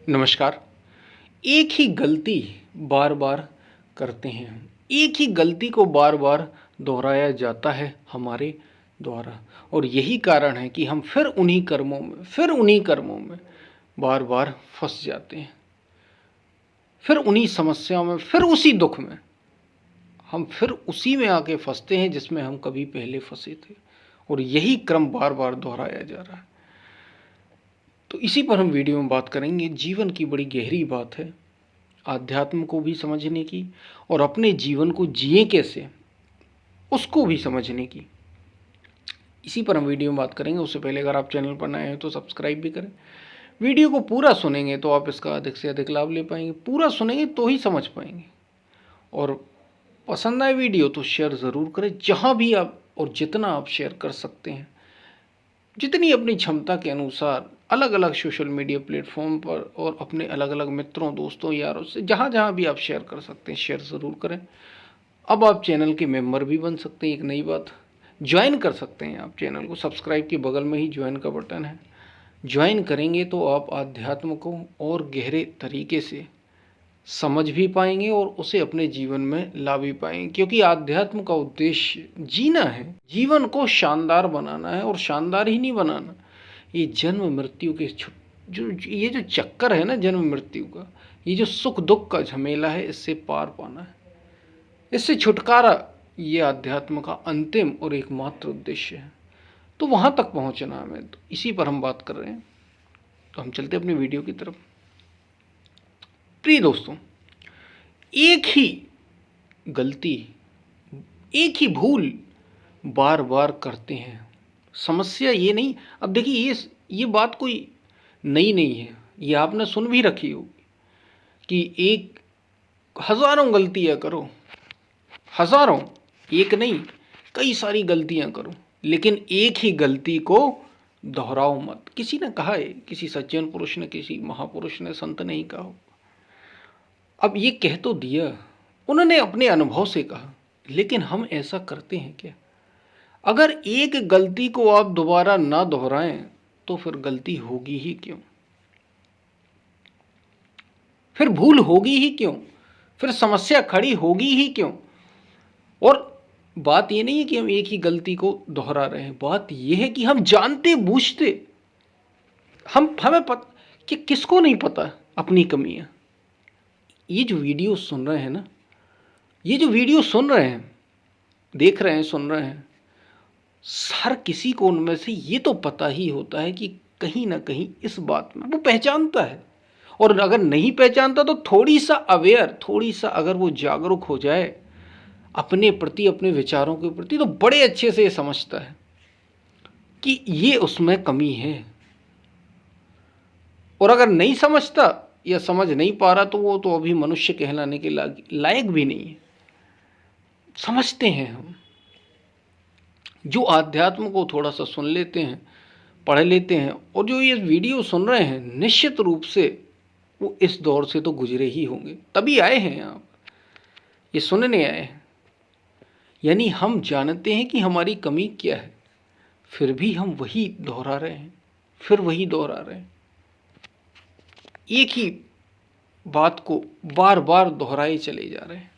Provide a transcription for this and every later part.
नमस्कार। एक ही गलती बार बार करते हैं हम। एक ही गलती को बार बार दोहराया जाता है हमारे द्वारा, और यही कारण है कि हम फिर उन्हीं कर्मों में बार बार फंस जाते हैं। फिर उन्हीं समस्याओं में, फिर उसी दुख में हम फिर उसी में आके फंसते हैं जिसमें हम कभी पहले फंसे थे, और यही क्रम बार बार दोहराया जा रहा है। तो इसी पर हम वीडियो में बात करेंगे। जीवन की बड़ी गहरी बात है, आध्यात्म को भी समझने की और अपने जीवन को जिए कैसे उसको भी समझने की। इसी पर हम वीडियो में बात करेंगे। उससे पहले अगर आप चैनल पर नए हैं तो सब्सक्राइब भी करें। वीडियो को पूरा सुनेंगे तो आप इसका अधिक से अधिक लाभ ले पाएंगे। पूरा सुनेंगे तो ही समझ पाएंगे। और पसंद आए वीडियो तो शेयर ज़रूर करें, जहाँ भी आप और जितना आप शेयर कर सकते हैं, जितनी अपनी क्षमता के अनुसार, अलग अलग सोशल मीडिया प्लेटफॉर्म पर और अपने अलग अलग मित्रों, दोस्तों, यारों से जहाँ जहाँ भी आप शेयर कर सकते हैं शेयर ज़रूर करें। अब आप चैनल के मेंबर भी बन सकते हैं। एक नई बात, ज्वाइन कर सकते हैं आप चैनल को। सब्सक्राइब के बगल में ही ज्वाइन का बटन है। ज्वाइन करेंगे तो आप आध्यात्म को और गहरे तरीके से समझ भी पाएंगे और उसे अपने जीवन में ला भी पाएंगे, क्योंकि आध्यात्म का उद्देश्य जीना है, जीवन को शानदार बनाना है। और शानदार ही नहीं बनाना, ये जन्म मृत्यु के जो चक्कर है ना, जन्म मृत्यु का, ये जो सुख दुख का झमेला है, इससे पार पाना है, इससे छुटकारा, ये आध्यात्म का अंतिम और एकमात्र उद्देश्य है। तो वहाँ तक पहुँचना हमें, तो इसी पर हम बात कर रहे हैं। तो हम चलते अपनी वीडियो की तरफ। प्रिय दोस्तों, एक ही गलती, एक ही भूल बार बार करते हैं। समस्या ये नहीं, अब देखिए, ये बात कोई नई नहीं है, ये आपने सुन भी रखी होगी कि एक हज़ारों गलतियाँ करो, हज़ारों, एक नहीं, कई सारी गलतियाँ करो, लेकिन एक ही गलती को दोहराओ मत। किसी ने कहा है, किसी सज्जन पुरुष ने, किसी महापुरुष ने, संत ने ही कहा हो। अब ये कह तो दिया, उन्होंने अपने अनुभव से कहा, लेकिन हम ऐसा करते हैं क्या? अगर एक गलती को आप दोबारा ना दोहराएं तो फिर गलती होगी ही क्यों? फिर भूल होगी ही क्यों? फिर समस्या खड़ी होगी ही क्यों? और बात ये नहीं है कि हम एक ही गलती को दोहरा रहे हैं, बात ये है कि हम जानते बूझते, हमें पता कि किसको नहीं पता अपनी कमियां। ये जो वीडियो सुन रहे हैं ना, ये जो वीडियो सुन रहे हैं, देख रहे हैं, सुन रहे हैं, हर किसी को उनमें से ये तो पता ही होता है कि कहीं ना कहीं इस बात में वो पहचानता है। और अगर नहीं पहचानता तो थोड़ी सा अवेयर, थोड़ी सा अगर वो जागरूक हो जाए अपने प्रति, अपने विचारों के प्रति, तो बड़े अच्छे से ये समझता है कि ये उसमें कमी है। और अगर नहीं समझता या समझ नहीं पा रहा तो वो तो अभी मनुष्य कहलाने के लायक भी नहीं है। समझते हैं हम, जो आध्यात्म को थोड़ा सा सुन लेते हैं, पढ़ लेते हैं, और जो ये वीडियो सुन रहे हैं, निश्चित रूप से वो इस दौर से तो गुजरे ही होंगे, तभी आए हैं आप, ये सुनने आए हैं। यानी हम जानते हैं कि हमारी कमी क्या है, फिर भी हम वही दोहरा रहे हैं, फिर वही दोहरा रहे हैं। एक ही बात को बार बार दोहराए चले जा रहे हैं,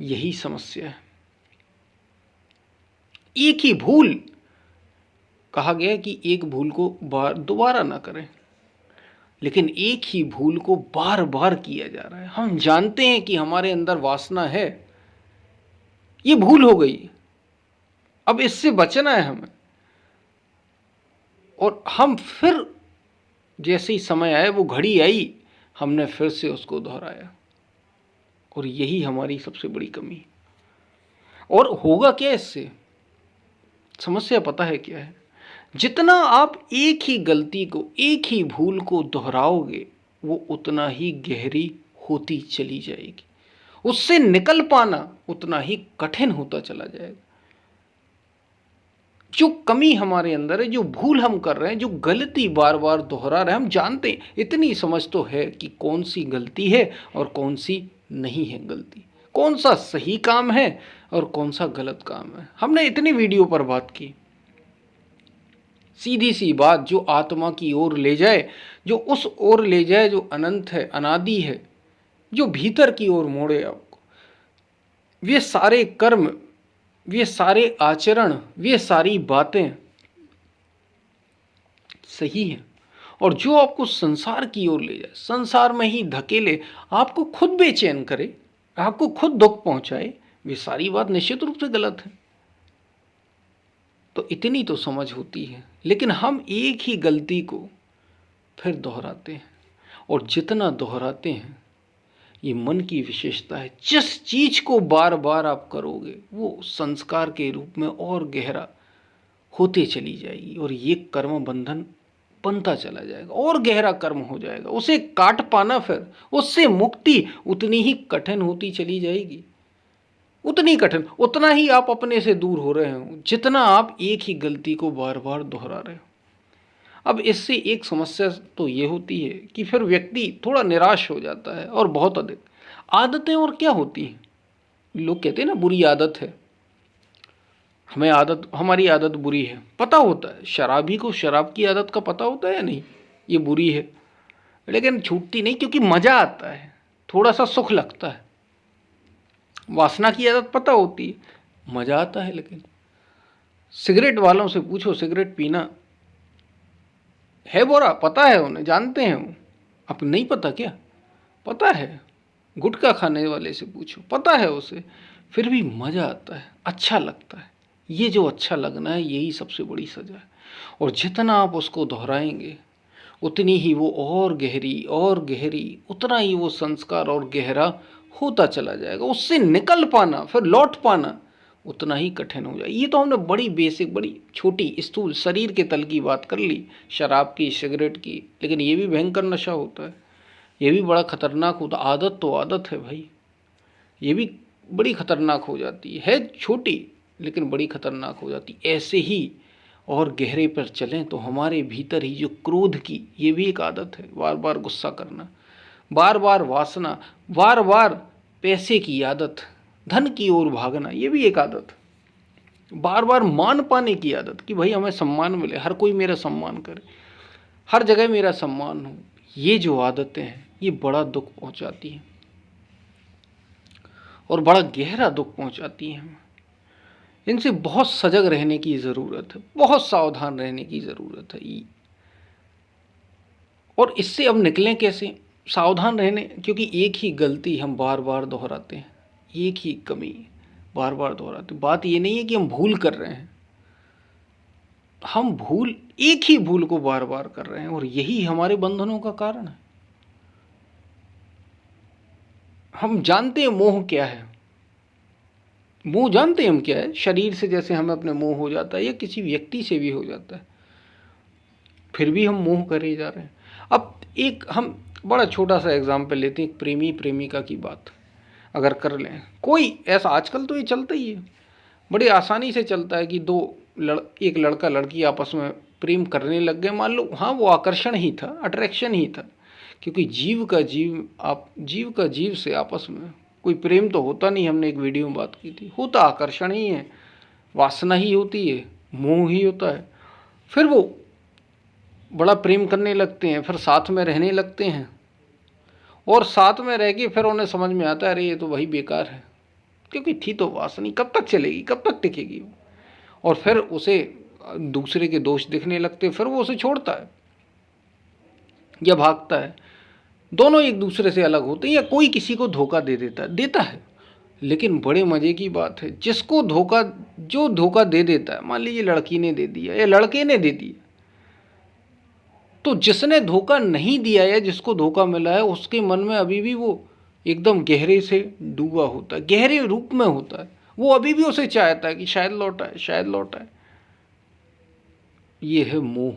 यही समस्या है। एक ही भूल, कहा गया कि एक भूल को दोबारा ना करें, लेकिन एक ही भूल को बार बार किया जा रहा है। हम जानते हैं कि हमारे अंदर वासना है, ये भूल हो गई, अब इससे बचना है हमें, और हम फिर जैसे ही समय आया, वो घड़ी आई, हमने फिर से उसको दोहराया, और यही हमारी सबसे बड़ी कमी। और होगा क्या इससे? समस्या पता है क्या है? जितना आप एक ही गलती को, एक ही भूल को दोहराओगे, वो उतना ही गहरी होती चली जाएगी, उससे निकल पाना उतना ही कठिन होता चला जाएगा। जो कमी हमारे अंदर है, जो भूल हम कर रहे हैं, जो गलती बार बार दोहरा रहे हैं, हम जानते हैं, इतनी समझ तो है कि कौन सी गलती है और कौन सी नहीं है गलती, कौन सा सही काम है और कौन सा गलत काम है। हमने इतनी वीडियो पर बात की, सीधी सी बात, जो आत्मा की ओर ले जाए, जो उस ओर ले जाए जो अनंत है, अनादि है, जो भीतर की ओर मोड़े आपको। वे सारे कर्म, वे सारे आचरण, वे सारी बातें सही हैं। और जो आपको संसार की ओर ले जाए, संसार में ही धकेले, आपको खुद बेचैन करे, आपको खुद दुख पहुंचाए, वे सारी बात निश्चित रूप से गलत है। तो इतनी तो समझ होती है, लेकिन हम एक ही गलती को फिर दोहराते हैं, और जितना दोहराते हैं, ये मन की विशेषता है, जिस चीज को बार बार आप करोगे वो संस्कार के रूप में और गहरा होते चली जाएगी, और ये कर्म बंधन बनता चला जाएगा, और गहरा कर्म हो जाएगा। उसे काट पाना, फिर उससे मुक्ति उतनी ही कठिन होती चली जाएगी, उतनी कठिन, उतना ही आप अपने से दूर हो रहे हो, जितना आप एक ही गलती को बार बार दोहरा रहे हो। अब इससे एक समस्या तो ये होती है कि फिर व्यक्ति थोड़ा निराश हो जाता है, और बहुत अधिक आदतें और क्या होती हैं। लोग कहते हैं ना बुरी आदत है, हमारी आदत बुरी है, पता होता है। शराबी को शराब की आदत का पता होता है या नहीं, ये बुरी है, लेकिन छूटती नहीं, क्योंकि मजा आता है, थोड़ा सा सुख लगता है। वासना की आदत पता होती है, मजा आता है। लेकिन सिगरेट वालों से पूछो, सिगरेट पीना है बुरा, पता है उन्हें, जानते हैं वो। अब नहीं पता क्या, पता है। गुटखा खाने वाले से पूछो, पता है उसे, फिर भी मजा आता है, अच्छा लगता है। ये जो अच्छा लगना है, यही सबसे बड़ी सजा है। और जितना आप उसको दोहराएंगे, उतनी ही वो और गहरी और गहरी, उतना ही वो संस्कार और गहरा होता चला जाएगा। उससे निकल पाना, फिर लौट पाना उतना ही कठिन हो जाए। ये तो हमने बड़ी बेसिक, बड़ी छोटी स्थूल शरीर के तल की बात कर ली, शराब की, सिगरेट की, लेकिन ये भी भयंकर नशा होता है, ये भी बड़ा खतरनाक होता है। आदत तो आदत है भाई, ये भी बड़ी खतरनाक हो जाती है छोटी, लेकिन बड़ी खतरनाक हो जाती। ऐसे ही और गहरे पर चलें तो हमारे भीतर ही जो क्रोध की, ये भी एक आदत है, बार बार गुस्सा करना, बार बार वासना, बार बार पैसे की आदत, धन की ओर भागना, ये भी एक आदत, बार बार मान पाने की आदत कि भाई हमें सम्मान मिले, हर कोई मेरा सम्मान करे, हर जगह मेरा सम्मान हो। ये जो आदतें हैं, ये बड़ा दुख पहुंचाती हैं, और बड़ा गहरा दुख पहुंचाती हैं हमें। इनसे बहुत सजग रहने की ज़रूरत है, बहुत सावधान रहने की ज़रूरत है। और इससे अब निकलें कैसे, सावधान रहने, क्योंकि एक ही गलती हम बार बार दोहराते हैं, एक ही कमी बार बार दोहराते हैं। बात ये नहीं है कि हम भूल कर रहे हैं, हम एक ही भूल को बार बार कर रहे हैं, और यही हमारे बंधनों का कारण है। हम जानते हैं मोह क्या है, मोह जानते हैं हम क्या है। शरीर से जैसे हमें अपने मोह हो जाता है, या किसी व्यक्ति से भी हो जाता है, फिर भी हम मोह करे जा रहे हैं। अब एक हम बड़ा छोटा सा एग्जाम्पल लेते हैं, प्रेमी प्रेमिका की बात अगर कर लें। कोई ऐसा, आजकल तो ये चलता ही है, बड़ी आसानी से चलता है कि एक लड़का लड़की आपस में प्रेम करने लग गए, मान लो। हाँ, वो आकर्षण ही था, अट्रैक्शन ही था, क्योंकि जीव का जीव से आपस में कोई प्रेम तो होता नहीं। हमने एक वीडियो में बात की थी, होता आकर्षण ही है, वासना ही होती है, मोह ही होता है। फिर वो बड़ा प्रेम करने लगते हैं, फिर साथ में रहने लगते हैं, और साथ में रह के फिर उन्हें समझ में आता है अरे ये तो वही बेकार है, क्योंकि थी तो वासना, कब तक चलेगी, कब तक टिकेगी वो। और फिर उसे दूसरे के दोष दिखने लगते, फिर वो उसे छोड़ता है या भागता है। दोनों एक दूसरे से अलग होते हैं, या कोई किसी को धोखा देता है। लेकिन बड़े मजे की बात है, जो धोखा दे देता है, मान लीजिए लड़की ने दे दिया या लड़के ने दे दिया, तो जिसने धोखा नहीं दिया या जिसको धोखा मिला है, उसके मन में अभी भी वो एकदम गहरे से डूबा होता है, गहरे रूप में होता है। वो अभी भी उसे चाहता है कि शायद लौट आए, शायद लौट आए। ये है मोह।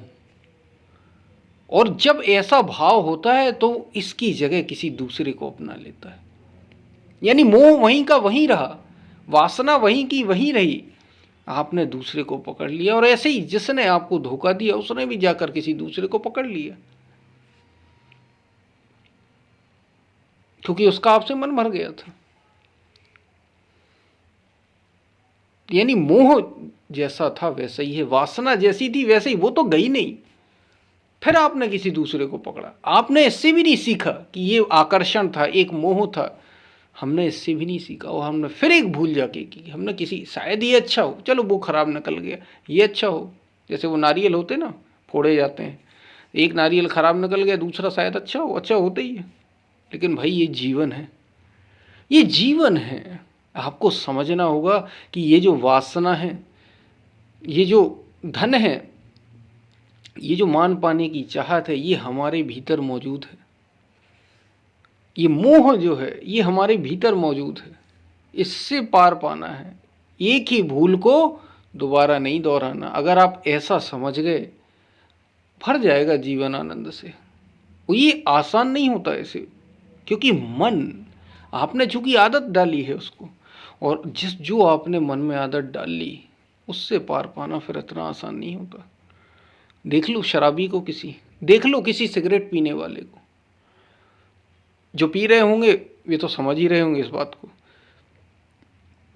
और जब ऐसा भाव होता है तो इसकी जगह किसी दूसरे को अपना लेता है, यानी मोह वहीं का वहीं रहा, वासना वहीं की वहीं रही, आपने दूसरे को पकड़ लिया। और ऐसे ही जिसने आपको धोखा दिया, उसने भी जाकर किसी दूसरे को पकड़ लिया, क्योंकि उसका आपसे मन भर गया था। यानी मोह जैसा था वैसा ही है, वासना जैसी थी वैसे ही, वो तो गई नहीं। फिर आपने किसी दूसरे को पकड़ा, आपने इससे भी नहीं सीखा कि ये आकर्षण था, एक मोह था, हमने इससे भी नहीं सीखा, और हमने फिर एक भूल जाके की, हमने किसी, शायद ये अच्छा हो, चलो वो खराब निकल गया, ये अच्छा हो। जैसे वो नारियल होते ना, फोड़े जाते हैं, एक नारियल खराब निकल गया, दूसरा शायद अच्छा हो, अच्छा होता ही है। लेकिन भाई ये जीवन है, ये जीवन है। आपको समझना होगा कि ये जो वासना है, ये जो धन है, ये जो मान पाने की चाहत है, ये हमारे भीतर मौजूद है। ये मोह जो है ये हमारे भीतर मौजूद है, इससे पार पाना है। एक ही भूल को दोबारा नहीं दोहराना। अगर आप ऐसा समझ गए, भर जाएगा जीवन आनंद से। वो ये आसान नहीं होता ऐसे, क्योंकि मन, आपने चूंकि आदत डाली है उसको, और जो आपने मन में आदत डाल ली, उससे पार पाना फिर इतना आसान नहीं होता। देख लो शराबी को, देख लो किसी सिगरेट पीने वाले को, जो पी रहे होंगे वे तो समझ ही रहे होंगे इस बात को।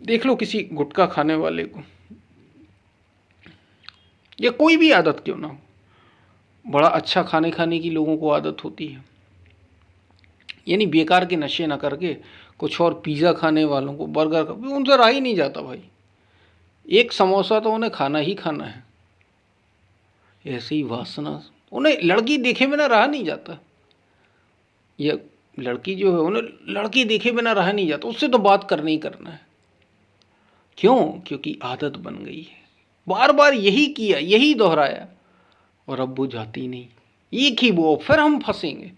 देख लो किसी गुटखा खाने वाले को, या कोई भी आदत क्यों ना हो, बड़ा अच्छा खाने की लोगों को आदत होती है, यानी बेकार के नशे ना करके कुछ और, पिज़्ज़ा खाने वालों को, बर्गर का, उनसे रहा ही नहीं जाता भाई, एक समोसा तो उन्हें खाना ही खाना है। ऐसे ही वासना, उन्हें लड़की देखे बिना रहा नहीं जाता, या लड़की जो है उन्हें लड़की देखे बिना रहा नहीं जाता, उससे तो बात करना ही करना है। क्यों? क्योंकि आदत बन गई है, बार बार यही किया, यही दोहराया, और अब वो जाती नहीं। एक ही वो, फिर हम फंसेंगे,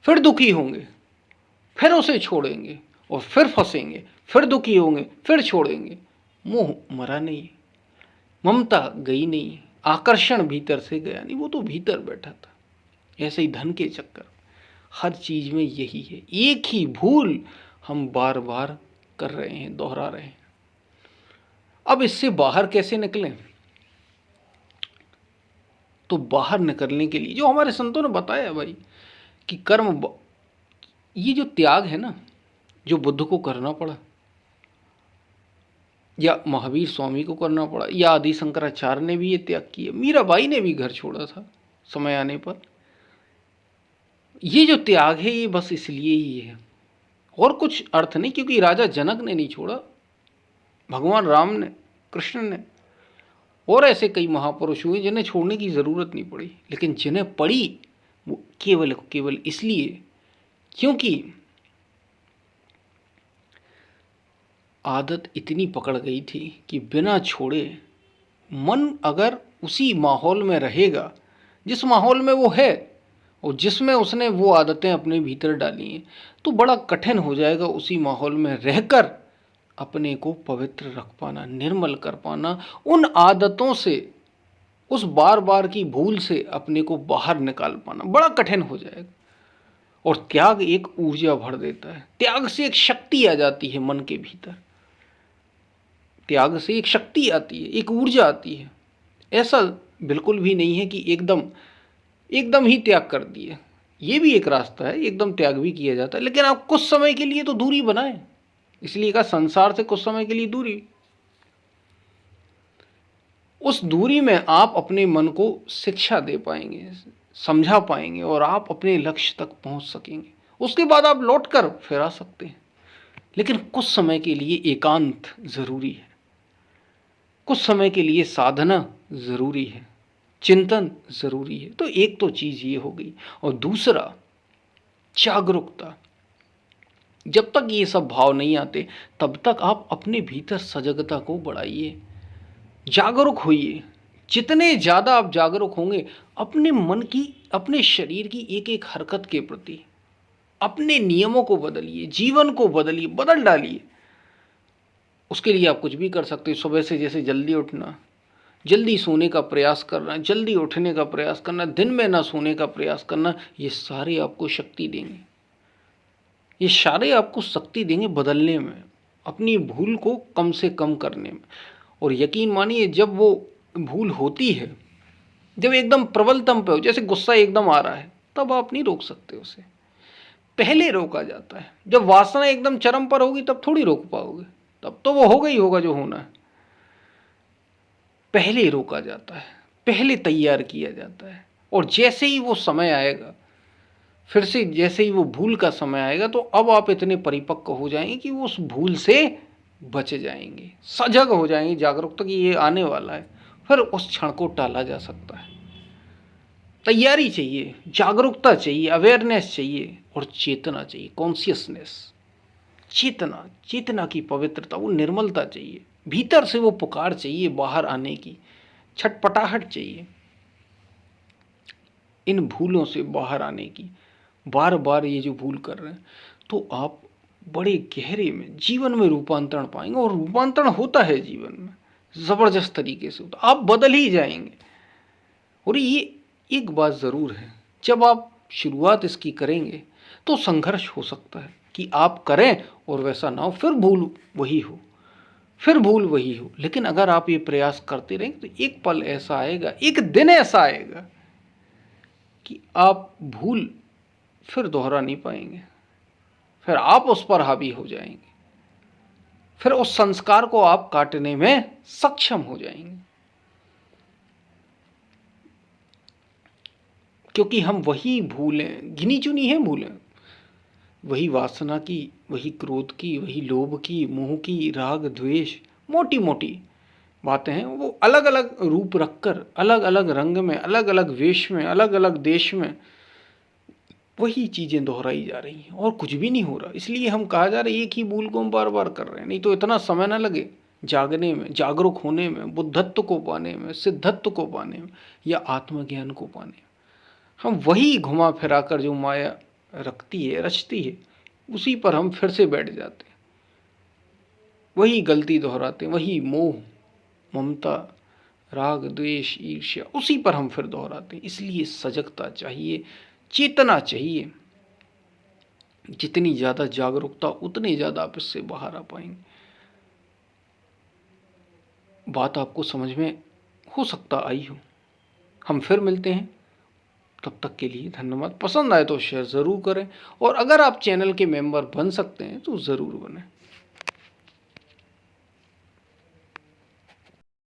फिर दुखी होंगे, फिर उसे छोड़ेंगे, और फिर फंसेंगे, फिर दुखी होंगे, फिर छोड़ेंगे। मोह मरा नहीं, ममता गई नहीं, आकर्षण भीतर से गया नहीं, वो तो भीतर बैठा था। ऐसे ही धन के चक्कर, हर चीज में यही है, एक ही भूल हम बार बार कर रहे हैं, दोहरा रहे हैं। अब इससे बाहर कैसे निकलें? तो बाहर निकलने के लिए जो हमारे संतों ने बताया भाई, कि कर्म, ये जो त्याग है ना, जो बुद्ध को करना पड़ा, या महावीर स्वामी को करना पड़ा, या आदि शंकराचार्य ने भी ये त्याग किया, मीराबाई ने भी घर छोड़ा था समय आने पर। ये जो त्याग है ये बस इसलिए ही है, और कुछ अर्थ नहीं, क्योंकि राजा जनक ने नहीं छोड़ा, भगवान राम ने, कृष्ण ने, और ऐसे कई महापुरुष हुए जिन्हें छोड़ने की ज़रूरत नहीं पड़ी। लेकिन जिन्हें पड़ी वो केवल इसलिए क्योंकि आदत इतनी पकड़ गई थी कि बिना छोड़े मन अगर उसी माहौल में रहेगा जिस माहौल में वो है, और जिसमें उसने वो आदतें अपने भीतर डाली हैं, तो बड़ा कठिन हो जाएगा उसी माहौल में रहकर अपने को पवित्र रख पाना, निर्मल कर पाना, उन आदतों से, उस बार बार की भूल से अपने को बाहर निकाल पाना बड़ा कठिन हो जाएगा। और त्याग एक ऊर्जा भर देता है, त्याग से एक शक्ति आ जाती है मन के भीतर, त्याग से एक शक्ति आती है, एक ऊर्जा आती है। ऐसा बिल्कुल भी नहीं है कि एकदम ही त्याग कर दिए, ये भी एक रास्ता है, एकदम त्याग भी किया जाता है, लेकिन आप कुछ समय के लिए तो दूरी बनाएं। इसलिए कहा संसार से कुछ समय के लिए दूरी, उस दूरी में आप अपने मन को शिक्षा दे पाएंगे, समझा पाएंगे, और आप अपने लक्ष्य तक पहुंच सकेंगे। उसके बाद आप लौट कर फिर आ सकते हैं, लेकिन कुछ समय के लिए एकांत जरूरी है, कुछ समय के लिए साधना जरूरी है, चिंतन जरूरी है। तो एक तो चीज ये हो गई, और दूसरा जागरूकता। जब तक ये सब भाव नहीं आते तब तक आप अपने भीतर सजगता को बढ़ाइए, जागरूक होइए। जितने ज़्यादा आप जागरूक होंगे अपने मन की, अपने शरीर की एक एक हरकत के प्रति, अपने नियमों को बदलिए, जीवन को बदलिए, बदल डालिए। उसके लिए आप कुछ भी कर सकते हो। सुबह से जैसे जल्दी उठना, जल्दी सोने का प्रयास करना, जल्दी उठने का प्रयास करना, दिन में ना सोने का प्रयास करना, ये सारे आपको शक्ति देंगे, ये सारे आपको शक्ति देंगे बदलने में, अपनी भूल को कम से कम करने में। और यकीन मानिए जब वो भूल होती है, जब एकदम प्रबलतम पे हो, जैसे गुस्सा एकदम आ रहा है, तब आप नहीं रोक सकते उसे, पहले रोका जाता है। जब वासना एकदम चरम पर होगी तब थोड़ी रोक पाओगे, तब तो वो होगा ही होगा जो होना है। पहले रोका जाता है, पहले तैयार किया जाता है। और जैसे ही वो समय आएगा, फिर से जैसे ही वो भूल का समय आएगा, तो अब आप इतने परिपक्व हो जाएंगे कि वो उस भूल से बच जाएंगे, सजग हो जाएंगे, जागरूकता कि ये आने वाला है, फिर उस क्षण को टाला जा सकता है। तैयारी चाहिए, जागरूकता चाहिए, अवेयरनेस चाहिए और चेतना चाहिए, कॉन्शियसनेस, चेतना, चेतना की पवित्रता, वो निर्मलता चाहिए, भीतर से वो पुकार चाहिए, बाहर आने की छटपटाहट चाहिए, इन भूलों से बाहर आने की। बार बार ये जो भूल कर रहे हैं, तो आप बड़े गहरे में जीवन में रूपांतरण पाएंगे, और रूपांतरण होता है जीवन में जबरदस्त तरीके से होता, आप बदल ही जाएंगे। और ये एक बात ज़रूर है, जब आप शुरुआत इसकी करेंगे तो संघर्ष हो सकता है कि आप करें और वैसा ना हो, फिर भूल वही हो, फिर भूल वही हो। लेकिन अगर आप ये प्रयास करते रहेंगे तो एक पल ऐसा आएगा, एक दिन ऐसा आएगा कि आप भूल फिर दोहरा नहीं पाएंगे, फिर आप उस पर हावी हो जाएंगे, फिर उस संस्कार को आप काटने में सक्षम हो जाएंगे। क्योंकि हम वही भूलें, गिनी चुनी हैं भूलें, वही वासना की, वही क्रोध की, वही लोभ की, मोह की, राग द्वेष, मोटी मोटी बातें हैं, वो अलग अलग रूप रखकर, अलग अलग रंग में, अलग अलग वेश में, अलग अलग देश में वही चीज़ें दोहराई जा रही हैं और कुछ भी नहीं हो रहा। इसलिए हम कहा जा रहा है एक ही भूल को हम बार बार कर रहे हैं। नहीं तो इतना समय ना लगे जागने में, जागरूक होने में, बुद्धत्व को पाने में, सिद्धत्व को पाने में, या आत्मज्ञान को पाने में। हम वही घुमा फिरा कर जो माया रखती है, रचती है, उसी पर हम फिर से बैठ जाते हैं, वही गलती दोहराते हैं, वही मोह, ममता, राग द्वेष, ईर्ष्या, उसी पर हम फिर दोहराते हैं। इसलिए सजगता चाहिए, चेतना चाहिए। जितनी ज़्यादा जागरूकता, उतने ज़्यादा आप इससे बाहर आ पाएंगे। बात आपको समझ में हो सकता आई हो। हम फिर मिलते हैं, तब तक के लिए धन्यवाद। पसंद आए तो शेयर ज़रूर करें, और अगर आप चैनल के मेंबर बन सकते हैं तो ज़रूर बनें।